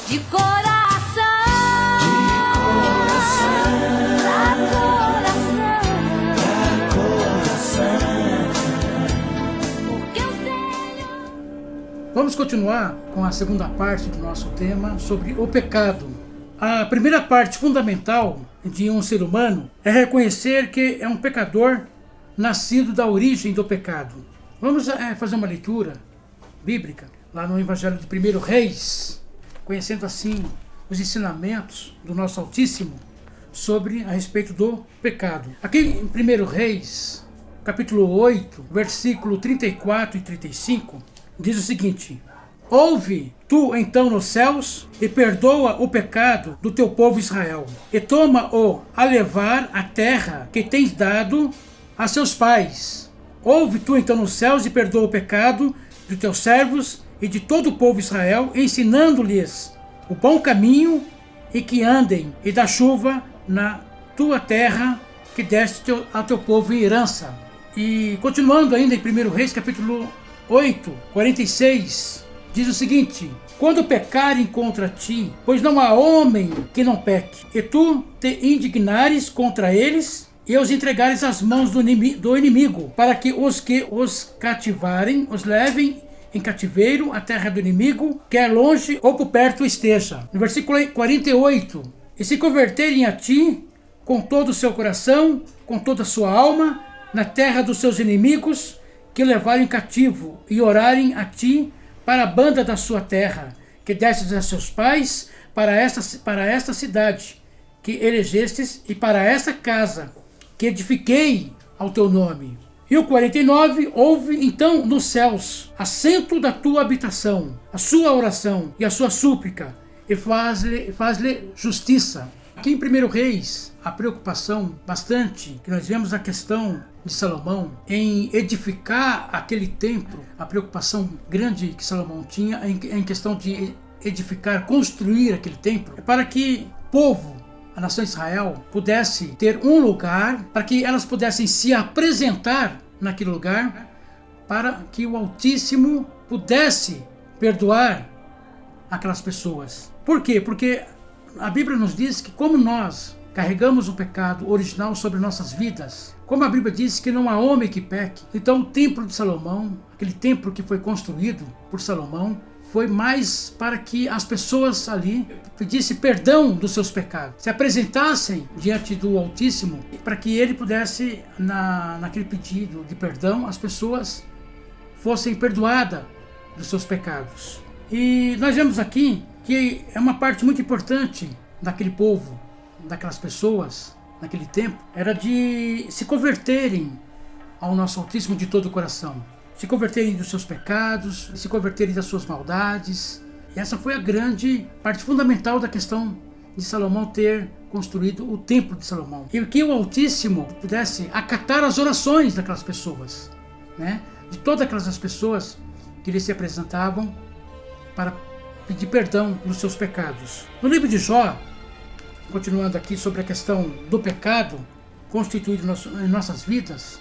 de coração, pra coração, porque eu tenho. Vamos continuar com a segunda parte do nosso tema sobre o pecado. A primeira parte fundamental de um ser humano é reconhecer que é um pecador nascido da origem do pecado. Vamos fazer uma leitura bíblica lá no Evangelho de 1 Reis, conhecendo assim os ensinamentos do nosso Altíssimo sobre a respeito do pecado. Aqui em 1 Reis, capítulo 8, versículo 34 e 35, diz o seguinte: ouve tu então nos céus e perdoa o pecado do teu povo Israel, e toma-o a levar a terra que tens dado a seus pais. Ouve tu então nos céus e perdoa o pecado de teus servos e de todo o povo Israel, ensinando-lhes o bom caminho, e que andem, e da chuva na tua terra que deste ao teu povo em herança. E continuando ainda em 1 Reis capítulo 8, 46, diz o seguinte: quando pecarem contra ti, pois não há homem que não peque, e tu te indignares contra eles, e os entregares às mãos do inimigo, para que os cativarem, os levem em cativeiro à terra do inimigo, quer longe ou por perto esteja. No versículo 48, e se converterem a ti com todo o seu coração, com toda a sua alma, na terra dos seus inimigos, que levarem cativo, e orarem a ti para a banda da sua terra, que destes a seus pais, para esta cidade que elegestes, e para esta casa que edifiquei ao teu nome. E o 49, ouve então nos céus, assento da tua habitação, a sua oração e a sua súplica, e faz-lhe justiça. Aqui em 1 Reis, a preocupação bastante, que nós vemos a questão de Salomão em edificar aquele templo, a preocupação grande que Salomão tinha em questão de edificar, construir aquele templo, é para que o povo, a nação de Israel, pudesse ter um lugar, para que elas pudessem se apresentar naquele lugar, para que o Altíssimo pudesse perdoar aquelas pessoas. Por quê? Porque a Bíblia nos diz que, como nós carregamos o pecado original sobre nossas vidas, como a Bíblia diz que não há homem que peque, então o templo de Salomão, aquele templo que foi construído por Salomão, foi mais para que as pessoas ali pedissem perdão dos seus pecados, se apresentassem diante do Altíssimo, para que ele pudesse, naquele pedido de perdão, as pessoas fossem perdoadas dos seus pecados. E nós vemos aqui que é uma parte muito importante daquele povo, daquelas pessoas, naquele tempo, era de se converterem ao nosso Altíssimo de todo o coração, se converterem dos seus pecados, se converterem das suas maldades. E essa foi a grande parte fundamental da questão de Salomão ter construído o templo de Salomão. E que o Altíssimo pudesse acatar as orações daquelas pessoas, né? De todas aquelas pessoas que lhe se apresentavam para pedir perdão dos seus pecados. No livro de Jó, continuando aqui sobre a questão do pecado constituído em nossas vidas,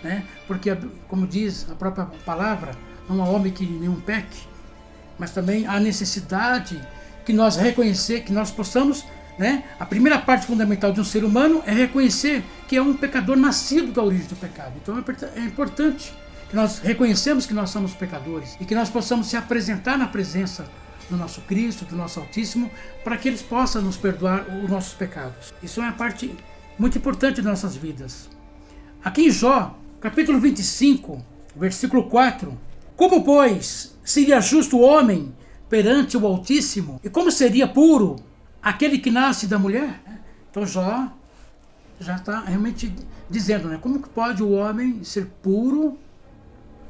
né? Porque, como diz a própria palavra, não há homem que nenhum peque, mas também há necessidade que nós reconhecer, que nós possamos, né? A primeira parte fundamental de um ser humano é reconhecer que é um pecador nascido da origem do pecado. Então é importante que nós reconhecemos que nós somos pecadores e que nós possamos se apresentar na presença do nosso Cristo, do nosso Altíssimo, para que eles possam nos perdoar os nossos pecados. Isso é uma parte muito importante de nossas vidas. Aqui em Jó, capítulo 25, versículo 4, como, pois, seria justo o homem perante o Altíssimo, e como seria puro aquele que nasce da mulher? Então Jó já está realmente dizendo, né? Como que pode o homem ser puro,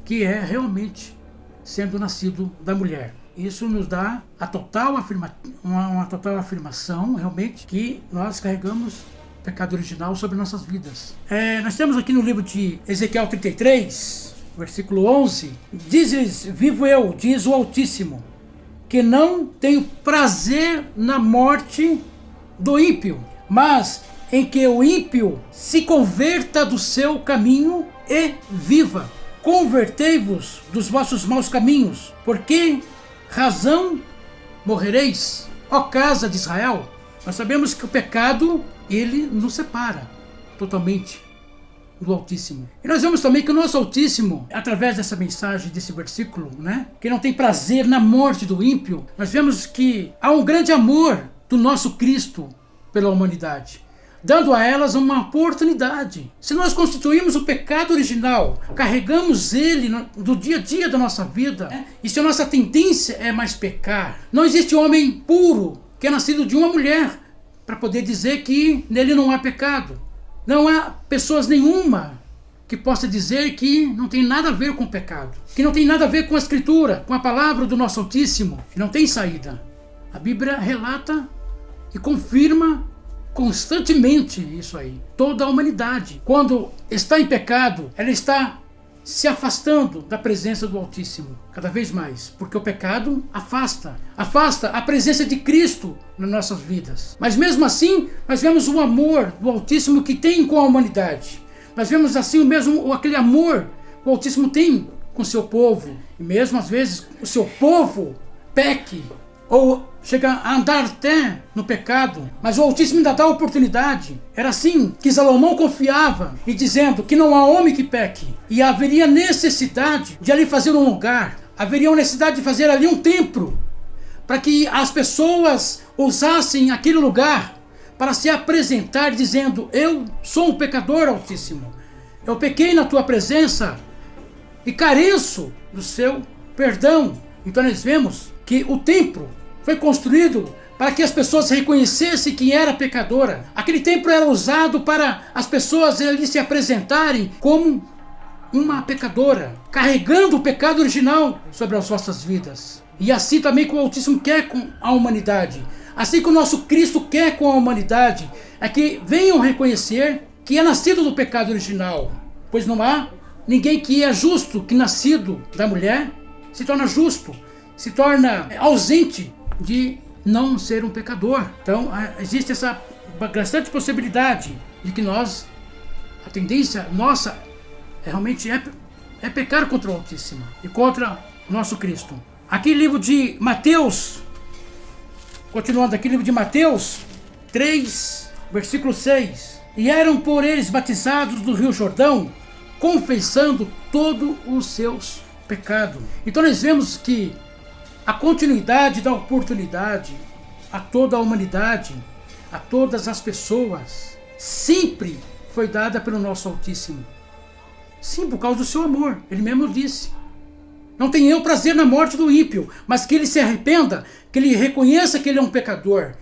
que é realmente sendo nascido da mulher? Isso nos dá uma total afirmação, realmente, que nós carregamos o pecado original sobre nossas vidas. Nós temos aqui no livro de Ezequiel 33, versículo 11, diz-lhes, vivo eu, diz o Altíssimo, que não tenho prazer na morte do ímpio, mas em que o ímpio se converta do seu caminho e viva. Convertei-vos dos vossos maus caminhos, porque razão morrereis. Ó casa de Israel, nós sabemos que o pecado, ele nos separa totalmente do Altíssimo. E nós vemos também que o nosso Altíssimo, através dessa mensagem, desse versículo, né, que não tem prazer na morte do ímpio, nós vemos que há um grande amor do nosso Cristo pela humanidade, dando a elas uma oportunidade. Se nós constituímos o pecado original, carregamos ele no dia a dia da nossa vida, e se a nossa tendência é mais pecar, não existe homem puro que é nascido de uma mulher para poder dizer que nele não há pecado. Não há pessoas nenhuma que possa dizer que não tem nada a ver com o pecado, que não tem nada a ver com a Escritura, com a palavra do nosso Altíssimo, que não tem saída. A Bíblia relata e confirma constantemente isso aí. Toda a humanidade, quando está em pecado, ela está se afastando da presença do Altíssimo cada vez mais, porque o pecado afasta a presença de Cristo nas nossas vidas. Mas mesmo assim, nós vemos o amor do Altíssimo que tem com a humanidade. Nós vemos assim aquele amor que o Altíssimo tem com o seu povo, e mesmo às vezes o seu povo peque ou chega a andar até no pecado, mas o Altíssimo ainda dá oportunidade. Era assim que Salomão confiava, e dizendo que não há homem que peque, e haveria necessidade de ali fazer um lugar, haveria necessidade de fazer ali um templo, para que as pessoas usassem aquele lugar para se apresentar dizendo: eu sou um pecador, Altíssimo, eu pequei na tua presença e careço do seu perdão. Então nós vemos que o templo foi construído para que as pessoas reconhecessem que era pecadora. Aquele templo era usado para as pessoas ali se apresentarem como uma pecadora, carregando o pecado original sobre as vossas vidas. E assim também que o Altíssimo quer com a humanidade, assim que o nosso Cristo quer com a humanidade, é que venham reconhecer que é nascido do pecado original, pois não há ninguém que é justo, que nascido da mulher se torna justo, se torna ausente de não ser um pecador. Então existe essa bastante possibilidade de que nós, a tendência nossa realmente é pecar contra o Altíssimo e contra o nosso Cristo. Aqui livro de Mateus, continuando aqui, livro de Mateus 3, versículo 6. E eram por eles batizados do rio Jordão, confessando todos os seus pecados. Então nós vemos que a continuidade da oportunidade a toda a humanidade, a todas as pessoas, sempre foi dada pelo nosso Altíssimo. Sim, por causa do seu amor. Ele mesmo disse: não tenho eu prazer na morte do ímpio, mas que ele se arrependa, que ele reconheça que ele é um pecador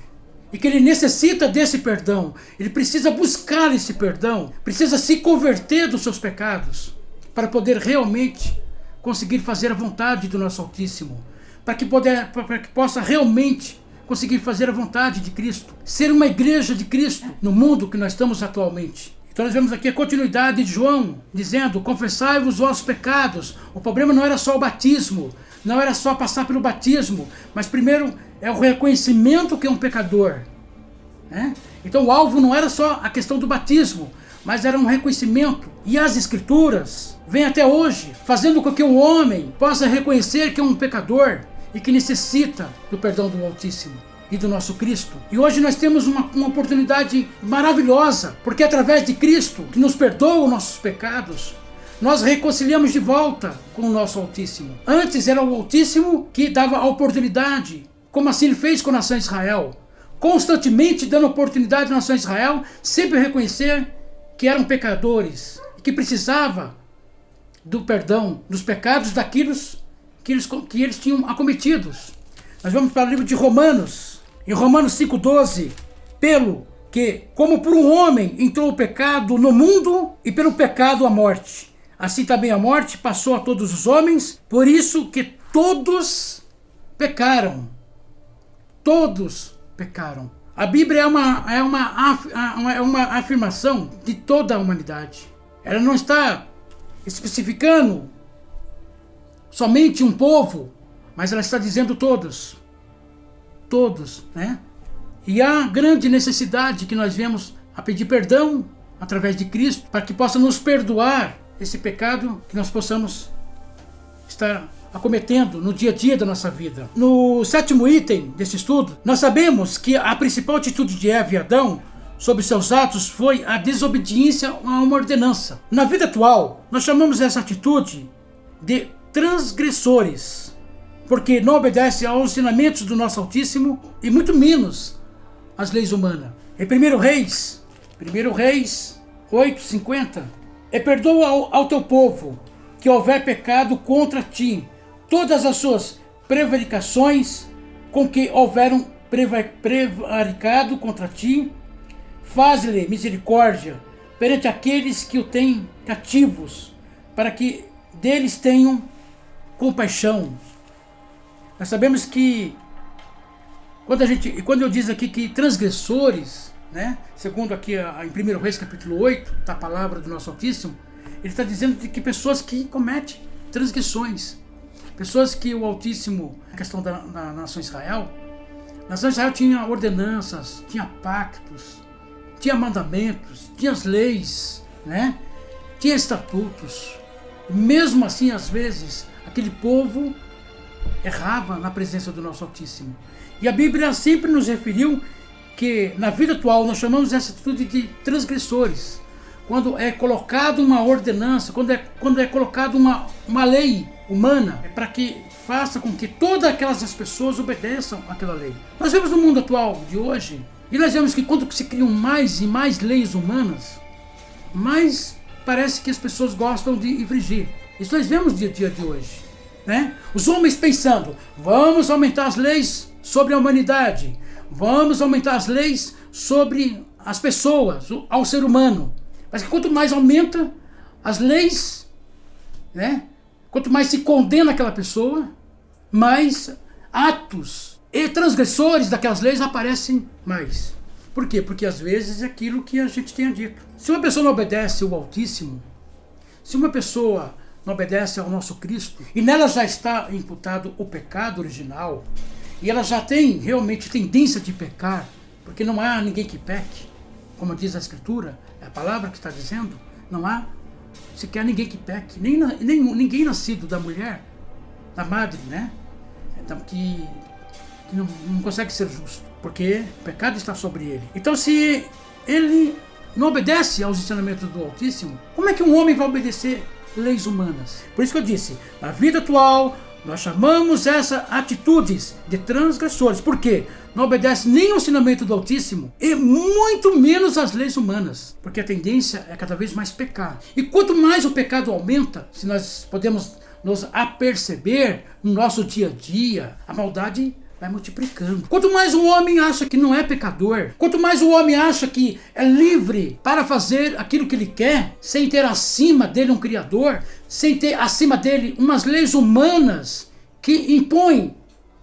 e que ele necessita desse perdão. Ele precisa buscar esse perdão, precisa se converter dos seus pecados para poder realmente conseguir fazer a vontade do nosso Altíssimo, para que possa realmente conseguir fazer a vontade de Cristo, ser uma igreja de Cristo no mundo que nós estamos atualmente. Então nós vemos aqui a continuidade de João, dizendo: confessai-vos os vossos pecados. O problema não era só o batismo, não era só passar pelo batismo, mas primeiro é o reconhecimento que é um pecador, né? Então o alvo não era só a questão do batismo, mas era um reconhecimento. E as Escrituras vêm até hoje fazendo com que o homem possa reconhecer que é um pecador e que necessita do perdão do Altíssimo e do nosso Cristo. E hoje nós temos uma oportunidade maravilhosa, porque através de Cristo, que nos perdoa os nossos pecados, nós reconciliamos de volta com o nosso Altíssimo. Antes era o Altíssimo que dava a oportunidade, como assim ele fez com a nação de Israel, constantemente dando oportunidade à nação de Israel, sempre reconhecer que eram pecadores e que precisava do perdão dos pecados daqueles que eles tinham acometidos. Nós vamos para o livro de Romanos, em Romanos 5,12, pelo que, como por um homem entrou o pecado no mundo, e pelo pecado a morte, assim também a morte passou a todos os homens, por isso que todos pecaram. Todos pecaram. A Bíblia é uma afirmação de toda a humanidade. Ela não está especificando somente um povo, mas ela está dizendo todos. Todos, né? E há grande necessidade que nós vemos a pedir perdão através de Cristo, para que possa nos perdoar esse pecado, que nós possamos estar acometendo no dia a dia da nossa vida. No 7º item desse estudo, nós sabemos que a principal atitude de Eva e Adão sobre seus atos foi a desobediência a uma ordenança. Na vida atual, nós chamamos essa atitude de transgressores, porque não obedece aos ensinamentos do nosso Altíssimo e muito menos às leis humanas. Em 1 Reis 8:50, perdoa ao teu povo que houver pecado contra ti, todas as suas prevaricações com que houveram prevaricado contra ti, faz-lhe misericórdia perante aqueles que o têm cativos, para que deles tenham compaixão. Nós sabemos que quando eu diz aqui que transgressores, né, segundo aqui em 1 Reis capítulo 8, da palavra do nosso Altíssimo, ele está dizendo de que pessoas que cometem transgressões, pessoas que o Altíssimo, a questão da nação Israel, a nação Israel tinha ordenanças, tinha pactos, tinha mandamentos, tinha as leis, né, tinha estatutos. Mesmo assim, às vezes, aquele povo errava na presença do nosso Altíssimo. E a Bíblia sempre nos referiu que na vida atual nós chamamos essa atitude de transgressores. Quando é colocada uma ordenança, quando é colocada uma lei humana, é para que faça com que todas aquelas pessoas obedeçam àquela lei. Nós vemos no mundo atual de hoje, e nós vemos que quando se criam mais e mais leis humanas, mais parece que as pessoas gostam de infringir. Isso nós vemos no dia a dia de hoje, né? Os homens pensando, vamos aumentar as leis sobre a humanidade, vamos aumentar as leis sobre as pessoas, ao ser humano. Mas que quanto mais aumenta as leis, né? Quanto mais se condena aquela pessoa, mais atos e transgressores daquelas leis aparecem mais. Por quê? Porque às vezes é aquilo que a gente tenha dito. Se uma pessoa não obedece ao Altíssimo, se uma pessoa não obedece ao nosso Cristo, e nela já está imputado o pecado original, e ela já tem realmente tendência de pecar, porque não há ninguém que peque, como diz a Escritura, é a palavra que está dizendo, não há sequer ninguém que peque, nem ninguém nascido da mulher, da madre, né? Então, que não consegue ser justo, porque o pecado está sobre ele. Então, se ele não obedece aos ensinamentos do Altíssimo, como é que um homem vai obedecer leis humanas? Por isso que eu disse, na vida atual, nós chamamos essas atitudes de transgressores. Por quê? Não obedece nem ao ensinamento do Altíssimo e muito menos às leis humanas, porque a tendência é cada vez mais pecar. E quanto mais o pecado aumenta, se nós podemos nos aperceber no nosso dia a dia, a maldade vai multiplicando. Quanto mais o homem acha que não é pecador, quanto mais o homem acha que é livre para fazer aquilo que ele quer, sem ter acima dele um Criador, sem ter acima dele umas leis humanas que impõem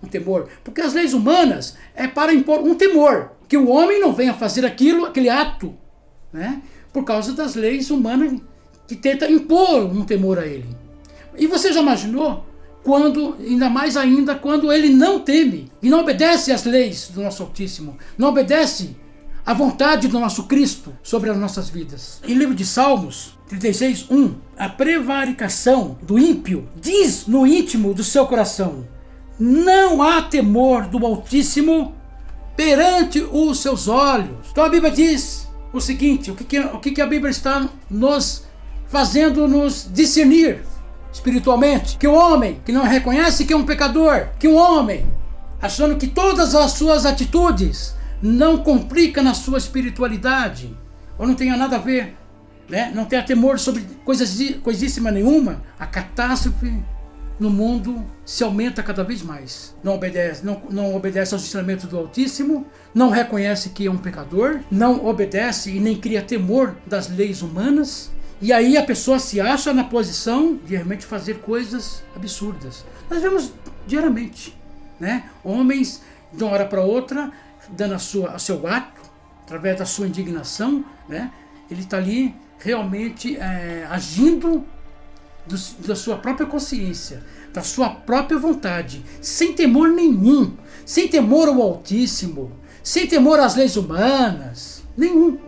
um temor. Porque as leis humanas é para impor um temor, que o homem não venha fazer aquele ato, né, por causa das leis humanas que tentam impor um temor a ele. E você já imaginou? Ainda mais ainda quando ele não teme e não obedece às leis do nosso Altíssimo, não obedece à vontade do nosso Cristo sobre as nossas vidas. Em livro de Salmos 36:1, a prevaricação do ímpio diz no íntimo do seu coração: não há temor do Altíssimo perante os seus olhos. Então a Bíblia diz o seguinte, o que a Bíblia está nos fazendo nos discernir espiritualmente, que o homem que não reconhece que é um pecador, que o homem achando que todas as suas atitudes não complicam na sua espiritualidade, ou não tenha nada a ver, né? Não tenha temor sobre coisíssima nenhuma, a catástrofe no mundo se aumenta cada vez mais. Não obedece aos ensinamentos do Altíssimo, não reconhece que é um pecador, não obedece e nem cria temor das leis humanas. E aí a pessoa se acha na posição de realmente fazer coisas absurdas. Nós vemos diariamente, né? Homens de uma hora para outra dando o seu ato, através da sua indignação, né? Ele está ali realmente agindo da sua própria consciência, da sua própria vontade, sem temor nenhum, sem temor ao Altíssimo, sem temor às leis humanas, nenhum.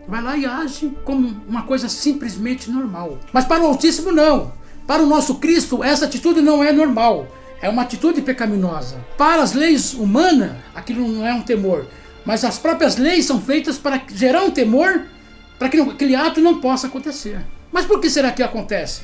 Vai lá e age como uma coisa simplesmente normal. Mas para o Altíssimo não. Para o nosso Cristo, essa atitude não é normal. É uma atitude pecaminosa. Para as leis humanas, aquilo não é um temor. Mas as próprias leis são feitas para gerar um temor, para que aquele ato não possa acontecer. Mas por que será que acontece?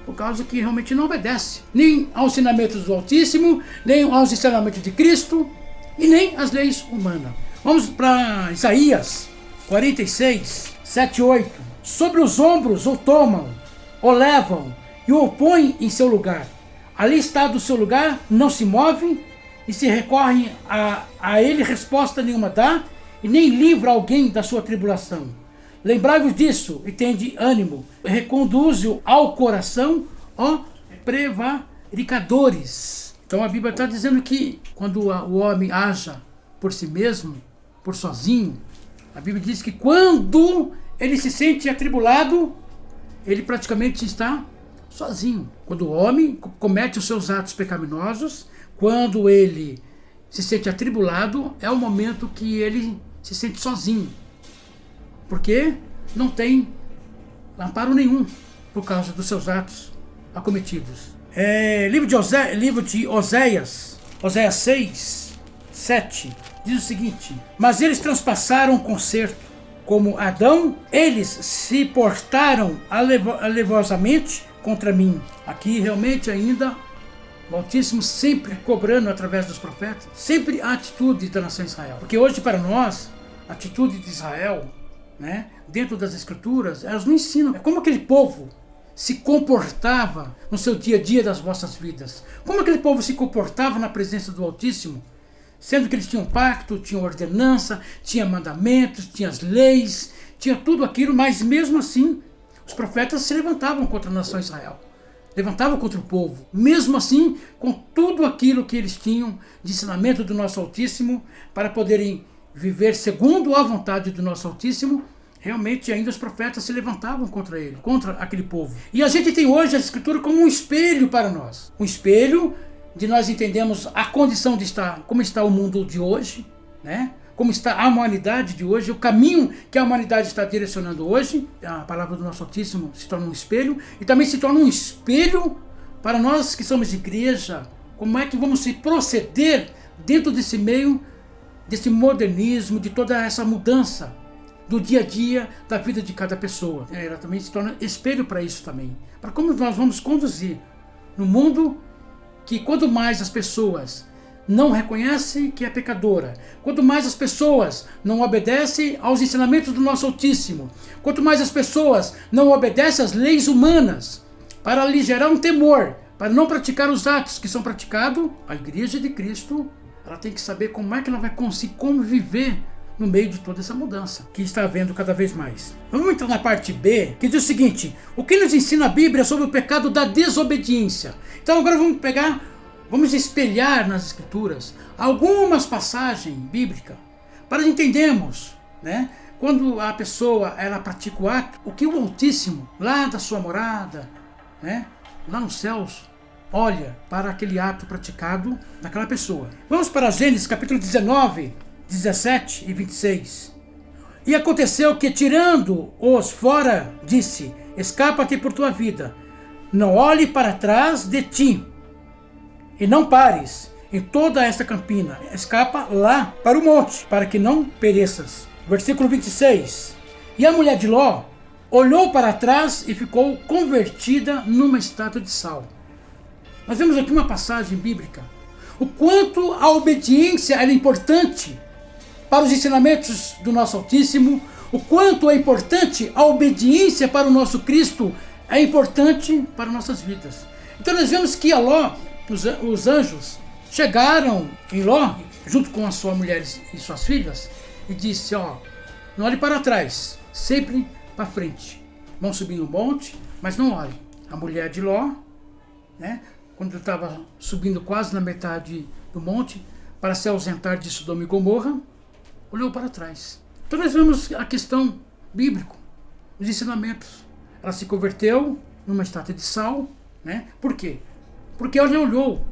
Por causa que realmente não obedece. Nem aos ensinamentos do Altíssimo, nem aos ensinamentos de Cristo, e nem às leis humanas. Vamos para Isaías 46, 7 e 8. Sobre os ombros o tomam, o levam e o põem em seu lugar. Ali está do seu lugar, não se move, e se recorrem a ele, resposta nenhuma dá, e nem livra alguém da sua tribulação. Lembrai-vos disso e tende ânimo, reconduze-o ao coração, ó prevaricadores. Então a Bíblia está dizendo que quando o homem haja por si mesmo, por sozinho, a Bíblia diz que quando ele se sente atribulado, ele praticamente está sozinho. Quando o homem comete os seus atos pecaminosos, quando ele se sente atribulado, é o momento que ele se sente sozinho. Porque não tem amparo nenhum por causa dos seus atos acometidos. Livro de Oséias 6, 7, diz o seguinte: mas eles transpassaram o concerto, como Adão, eles se portaram alevosamente contra mim. Aqui realmente ainda o Altíssimo sempre cobrando através dos profetas, sempre a atitude da nação Israel. Porque hoje para nós, a atitude de Israel, né, dentro das Escrituras, elas não ensinam. É como aquele povo se comportava no seu dia a dia das vossas vidas. Como aquele povo se comportava na presença do Altíssimo, sendo que eles tinham pacto, tinham ordenança, tinham mandamentos, tinham as leis, tinha tudo aquilo, mas mesmo assim os profetas se levantavam contra a nação Israel, levantavam contra o povo, mesmo assim com tudo aquilo que eles tinham de ensinamento do nosso Altíssimo para poderem viver segundo a vontade do nosso Altíssimo. Realmente ainda os profetas se levantavam contra ele, contra aquele povo. E a gente tem hoje a Escritura como um espelho para nós, um espelho de nós entendemos a condição de estar, como está o mundo de hoje, né? Como está a humanidade de hoje, o caminho que a humanidade está direcionando hoje. A palavra do nosso Altíssimo se torna um espelho, e também se torna um espelho para nós que somos igreja, como é que vamos se proceder dentro desse meio, desse modernismo, de toda essa mudança do dia a dia da vida de cada pessoa. Ela também se torna espelho para isso também, para como nós vamos conduzir no mundo que quanto mais as pessoas não reconhecem que é pecadora, quanto mais as pessoas não obedecem aos ensinamentos do nosso Altíssimo, quanto mais as pessoas não obedecem às leis humanas, para lhe gerar um temor, para não praticar os atos que são praticados, a Igreja de Cristo, ela tem que saber como é que ela vai conseguir conviver no meio de toda essa mudança que está havendo cada vez mais. Vamos entrar na parte B, que diz o seguinte: o que nos ensina a Bíblia sobre o pecado da desobediência. Então agora vamos espelhar nas Escrituras algumas passagens bíblicas para entendermos, né, quando a pessoa ela pratica o ato, o que o Altíssimo, lá da sua morada, né, lá nos céus, olha para aquele ato praticado daquela pessoa. Vamos para Gênesis capítulo 19, 17 e 26. E aconteceu que, tirando-os fora, disse: escapa-te por tua vida, não olhe para trás de ti, e não pares em toda esta campina, escapa lá para o monte, para que não pereças. Versículo 26. E a mulher de Ló olhou para trás e ficou convertida numa estátua de sal. Nós vemos aqui uma passagem bíblica, o quanto a obediência é importante para os ensinamentos do nosso Altíssimo, o quanto é importante a obediência para o nosso Cristo, é importante para nossas vidas. Então nós vemos que a Ló, os anjos, chegaram em Ló, junto com a sua mulher e suas filhas, e disse: ó, não olhe para trás, sempre para frente. Vão subir no monte, mas não olhe. A mulher de Ló, né, quando estava subindo quase na metade do monte, para se ausentar de Sodoma e Gomorra, olhou para trás. Então nós vemos a questão bíblica, os ensinamentos. Ela se converteu numa estátua de sal, né? Por quê? Porque ela olhou.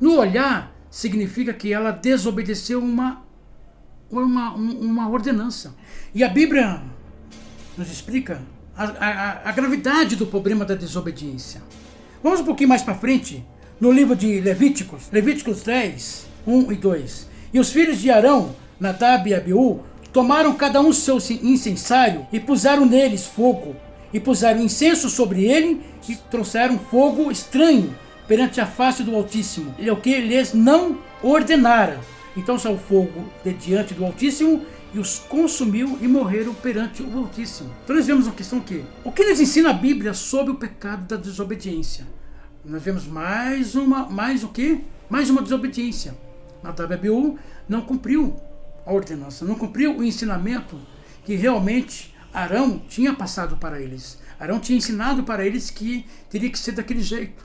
No olhar significa que ela desobedeceu uma ordenança. E a Bíblia nos explica a gravidade do problema da desobediência. Vamos um pouquinho mais para frente, no livro de Levíticos, Levíticos 10, 1 e 2. E os filhos de Arão, Nadab e Abiú, tomaram cada um seu incensário e puseram neles fogo, e puseram incenso sobre ele e trouxeram fogo estranho perante a face do Altíssimo, e o que lhes não ordenara. Então saiu fogo de diante do Altíssimo e os consumiu e morreram perante o Altíssimo. Então nós vemos uma questão que o que nos ensina a Bíblia sobre o pecado da desobediência? Nós vemos mais uma desobediência. Nadab e Abiú não cumpriu a ordenança, não cumpriu o ensinamento que realmente Arão tinha passado para eles. Arão tinha ensinado para eles que teria que ser daquele jeito.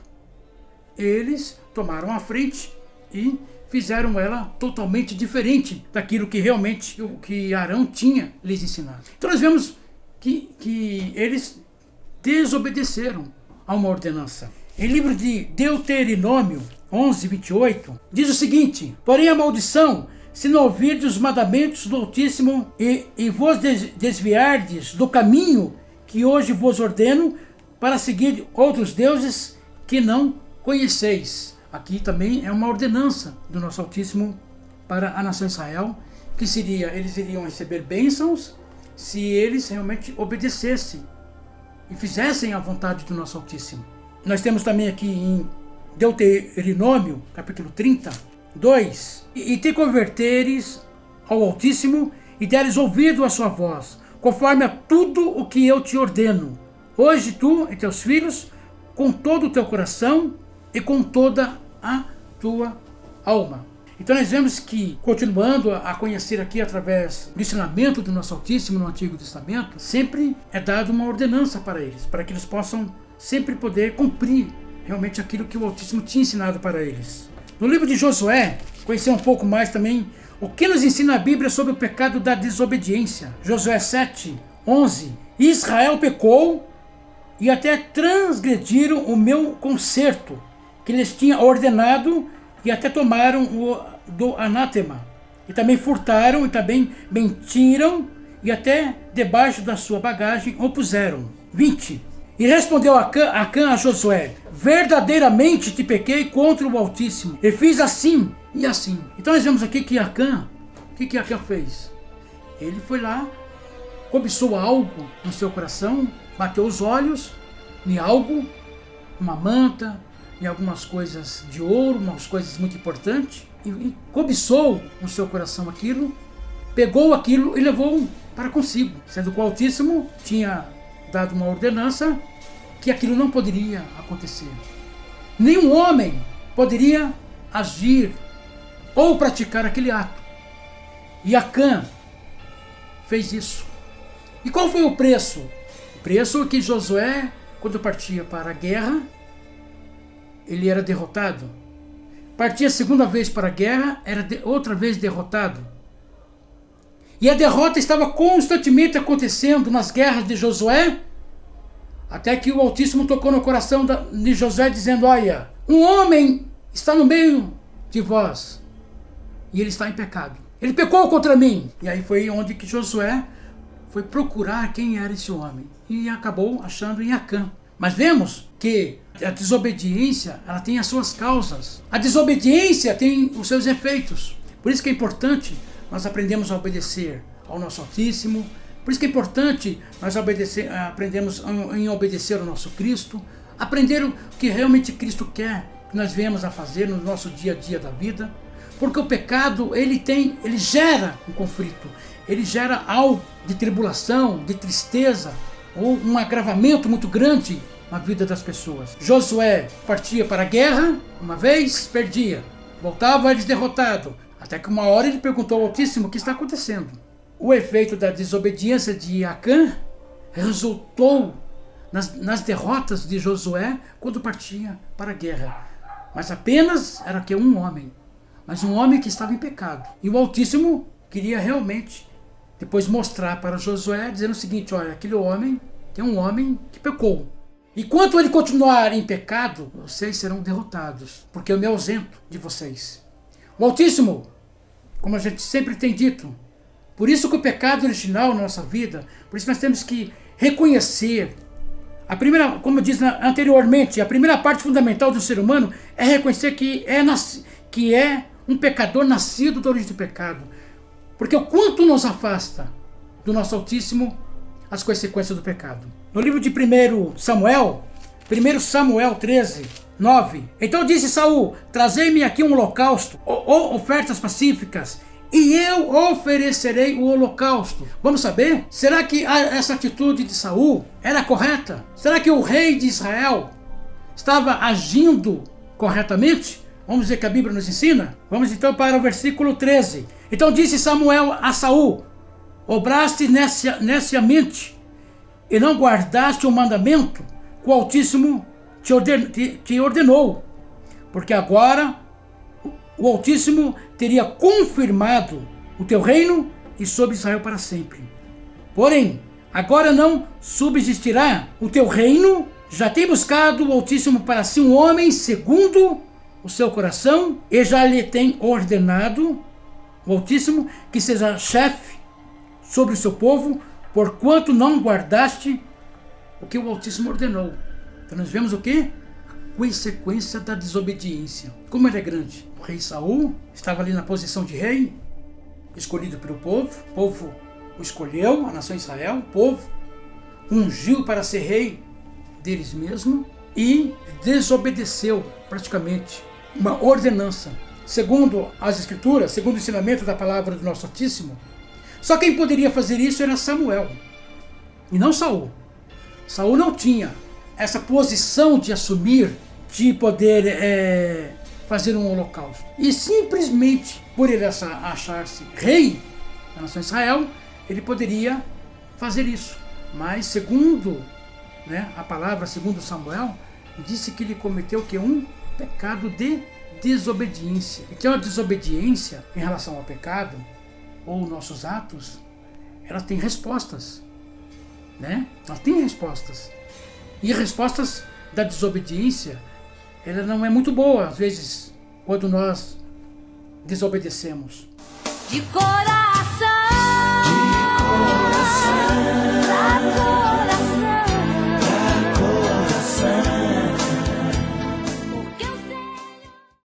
Eles tomaram a frente e fizeram ela totalmente diferente daquilo que realmente o que Arão tinha lhes ensinado. Então nós vemos que eles desobedeceram a uma ordenança. Em livro de Deuteronômio 11, 28, diz o seguinte: porém a maldição, se não ouvirdes os mandamentos do Altíssimo e vos desviardes do caminho que hoje vos ordeno, para seguir outros deuses que não conheceis. Aqui também é uma ordenança do nosso Altíssimo para a nação Israel, que seria, eles iriam receber bênçãos se eles realmente obedecessem e fizessem a vontade do nosso Altíssimo. Nós temos também aqui em Deuteronômio, capítulo 30, 2, e te converteres ao Altíssimo e deres ouvido à sua voz, conforme a tudo o que eu te ordeno, hoje tu e teus filhos, com todo o teu coração e com toda a tua alma. Então nós vemos que, continuando a conhecer aqui através do ensinamento do nosso Altíssimo no Antigo Testamento, sempre é dada uma ordenança para eles, para que eles possam sempre poder cumprir realmente aquilo que o Altíssimo tinha ensinado para eles. No livro de Josué, conhecer um pouco mais também o que nos ensina a Bíblia sobre o pecado da desobediência. Josué 7, 11. Israel pecou e até transgrediram o meu concerto, que lhes tinha ordenado, e até tomaram o do anátema. E também furtaram, e também mentiram, e até debaixo da sua bagagem o puseram. 20. E respondeu Acã a Josué: verdadeiramente te pequei contra o Altíssimo, e fiz assim e assim. Então nós vemos aqui que Acã, o que Acã fez? Ele foi lá, cobiçou algo no seu coração, bateu os olhos em algo, uma manta, em algumas coisas de ouro, umas coisas muito importantes, e cobiçou no seu coração aquilo, pegou aquilo e levou para consigo, sendo que o Altíssimo tinha dado uma ordenança que aquilo não poderia acontecer. Nenhum homem poderia agir ou praticar aquele ato. E Acã fez isso. E qual foi o preço? O preço é que Josué, quando partia para a guerra, ele era derrotado. Partia a segunda vez para a guerra, era outra vez derrotado. E a derrota estava constantemente acontecendo nas guerras de Josué, até que o Altíssimo tocou no coração de Josué, dizendo: olha, um homem está no meio de vós, e ele está em pecado. Ele pecou contra mim. E aí foi onde que Josué foi procurar quem era esse homem, e acabou achando em Acã. Mas vemos que a desobediência, ela tem as suas causas. A desobediência tem os seus efeitos. Por isso que é importante nós aprendemos a obedecer ao nosso Altíssimo. Por isso que é importante nós aprendemos em obedecer ao nosso Cristo, aprender o que realmente Cristo quer que nós venhamos a fazer no nosso dia a dia da vida. Porque o pecado, ele gera um conflito, ele gera algo de tribulação, de tristeza, ou um agravamento muito grande na vida das pessoas. Josué partia para a guerra, uma vez perdia, voltava eles derrotado, até que uma hora ele perguntou ao Altíssimo: o que está acontecendo? O efeito da desobediência de Acã resultou nas derrotas de Josué quando partia para a guerra. Mas apenas era que um homem, mas um homem que estava em pecado. E o Altíssimo queria realmente depois mostrar para Josué, dizendo o seguinte: olha, aquele homem tem um homem que pecou. Enquanto ele continuar em pecado, vocês serão derrotados, porque eu me ausento de vocês. O Altíssimo, como a gente sempre tem dito, por isso que o pecado original na nossa vida, por isso nós temos que reconhecer A primeira, como eu disse anteriormente, a primeira parte fundamental do ser humano é reconhecer que é um pecador nascido da origem do pecado. Porque o quanto nos afasta do nosso Altíssimo as consequências do pecado. No livro de 1 Samuel 13, 9. Então disse Saul: trazei-me aqui um holocausto, ou ofertas pacíficas, e eu oferecerei o holocausto. Vamos saber? Será que essa atitude de Saul era correta? Será que o rei de Israel estava agindo corretamente? Vamos ver que a Bíblia nos ensina? Vamos então para o versículo 13. Então disse Samuel a Saul: obraste neciamente e não guardaste o mandamento que o Altíssimo te ordenou, porque agora o Altíssimo teria confirmado o teu reino e sobre Israel para sempre. Porém, agora não subsistirá o teu reino, já tem buscado o Altíssimo para si um homem segundo o seu coração, e já lhe tem ordenado o Altíssimo que seja chefe sobre o seu povo, porquanto não guardaste o que o Altíssimo ordenou. Então nós vemos o quê? A consequência da desobediência. Como ele é grande. O rei Saul estava ali na posição de rei, escolhido pelo povo. O povo o escolheu, a nação Israel. O povo ungiu para ser rei deles mesmo e desobedeceu praticamente uma ordenança. Segundo as Escrituras, segundo o ensinamento da palavra do nosso Altíssimo, só quem poderia fazer isso era Samuel e não Saul. Saul não tinha essa posição de assumir, de poder fazer um holocausto. E simplesmente por ele achar-se rei da nação Israel, ele poderia fazer isso. Mas segundo a palavra, segundo Samuel, disse que ele cometeu um pecado de desobediência. E que a desobediência em relação ao pecado, ou nossos atos, ela tem respostas. Ela tem respostas. E respostas da desobediência, ela não é muito boa, às vezes, quando nós desobedecemos. De coração.